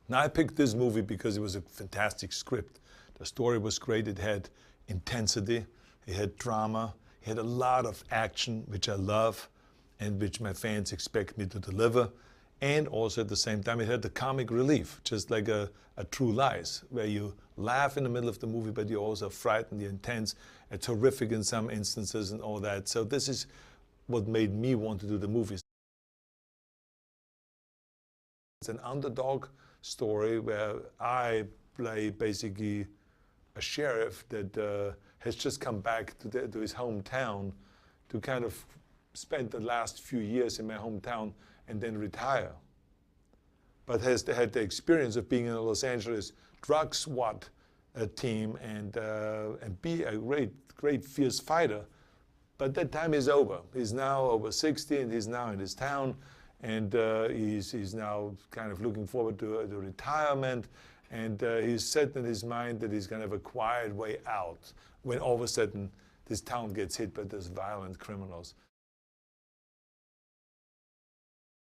Now I picked this movie because it was a fantastic script. The story was great, it had intensity, it had drama, it had a lot of action, which I love, and which my fans expect me to deliver. And also at the same time, it had the comic relief, just like a True Lies, where you laugh in the middle of the movie, but you're also frightened, you're intense, it's horrific in some instances and all that. So this is what made me want to do the movies. It's an underdog story where I play basically a sheriff that has just come back to his hometown to kind of spend the last few years in my hometown and then retire. But has had the experience of being in a Los Angeles drug SWAT team and be a great fierce fighter. But that time is over. He's now over 60 and he's now in his town, and he's now kind of looking forward to retirement, and he's set in his mind that he's going to have a quiet way out when all of a sudden this town gets hit by these violent criminals.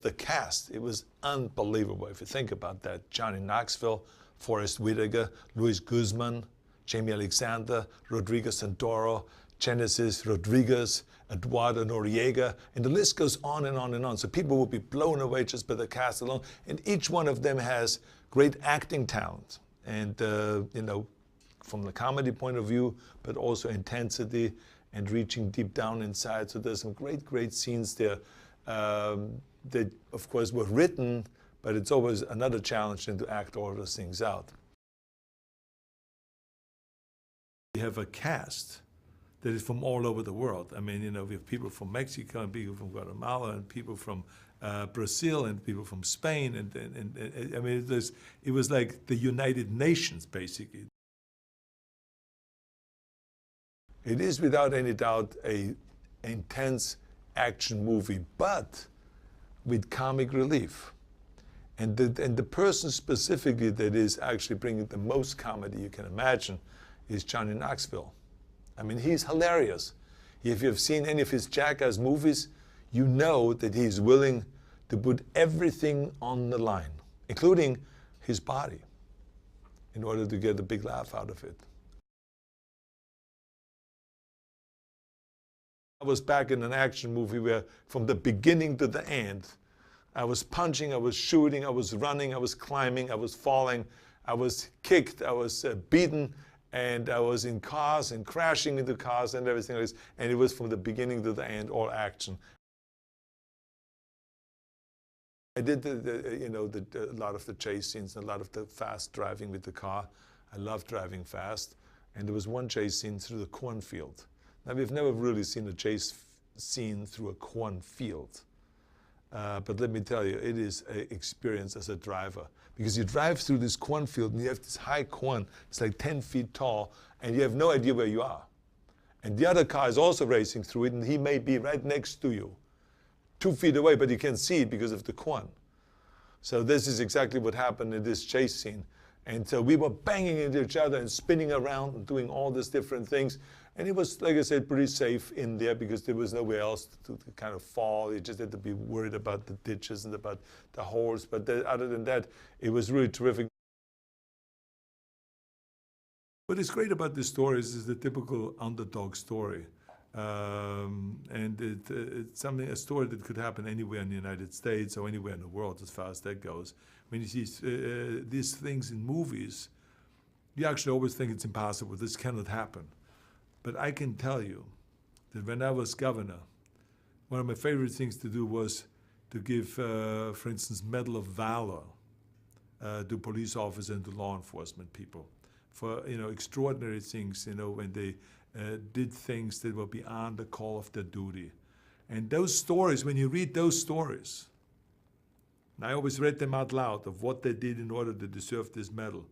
The cast, it was unbelievable if you think about that. Johnny Knoxville, Forrest Whitaker, Luis Guzman, Jamie Alexander, Rodrigo Santoro, Genesis Rodriguez, Eduardo Noriega, and the list goes on and on and on. So people will be blown away just by the cast alone. And each one of them has great acting talent. And, you know, from the comedy point of view, but also intensity and reaching deep down inside. So there's some great scenes there that, of course, were written, but it's always another challenge than to act all those things out. We have a cast that is from all over the world. I mean, you know, we have people from Mexico and people from Guatemala and people from Brazil and people from Spain. And I mean, it was like the United Nations, basically. It is without any doubt an intense action movie, but with comic relief. And the person specifically that is actually bringing the most comedy you can imagine is Johnny Knoxville. I mean, he's hilarious. If you've seen any of his Jackass movies, you know that he's willing to put everything on the line, including his body, in order to get a big laugh out of it. I was back in an action movie where from the beginning to the end, I was punching, I was shooting, I was running, I was climbing, I was falling, I was kicked, I was beaten, and I was in cars and crashing into cars and everything else. And it was from the beginning to the end, all action. I did a lot of the chase scenes and a lot of the fast driving with the car. I love driving fast. And there was one chase scene through the cornfield. Now, we've never really seen a chase scene through a cornfield. But let me tell you, it is an experience as a driver. Because you drive through this cornfield and you have this high corn, it's like 10 feet tall, and you have no idea where you are. And the other car is also racing through it, and he may be right next to you, 2 feet away, but you can't see it because of the corn. So this is exactly what happened in this chase scene. And so we were banging into each other and spinning around and doing all these different things. And it was, like I said, pretty safe in there because there was nowhere else to kind of fall. You just had to be worried about the ditches and about the holes. But other than that, it was really terrific. What is great about this story is the typical underdog story. And it's a story that could happen anywhere in the United States or anywhere in the world as far as that goes. When you see these things in movies, you actually always think it's impossible. This cannot happen. But I can tell you that when I was governor, one of my favorite things to do was to give, for instance, Medal of Valor to police officers and to law enforcement people for, you know, extraordinary things, you know, when they did things that were beyond the call of their duty. And those stories, when you read those stories, and I always read them out loud of what they did in order to deserve this medal,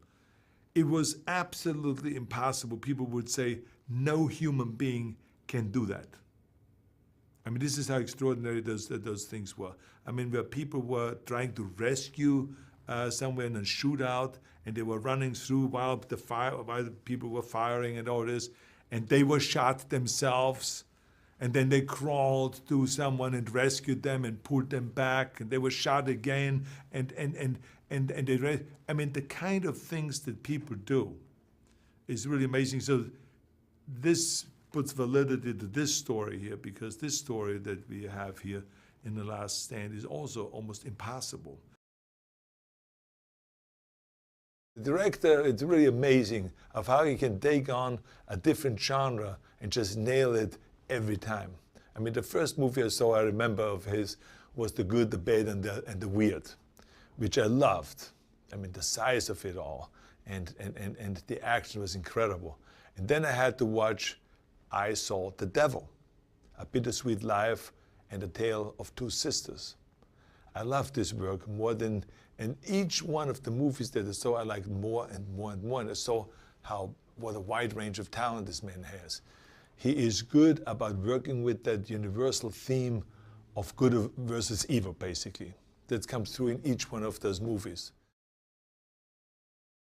it was absolutely impossible. People would say, no human being can do that. I mean, this is how extraordinary those things were. I mean, where people were trying to rescue somewhere in a shootout, and they were running through while the people were firing and all this, and they were shot themselves, and then they crawled to someone and rescued them and pulled them back, and they were shot again, and I mean, the kind of things that people do is really amazing. So this puts validity to this story here, because this story that we have here in The Last Stand is also almost impossible. The director, it's really amazing of how he can take on a different genre and just nail it every time. I mean, the first movie I saw, I remember, of his was The Good, the Bad, and the Weird, which I loved. I mean, the size of it all, and the action was incredible. And then I had to watch I Saw the Devil, A Bittersweet Life and a Tale of Two Sisters. I loved this work more than, and each one of the movies that I saw, I liked more and more and more. And I saw what a wide range of talent this man has. He is good about working with that universal theme of good versus evil, basically, that comes through in each one of those movies.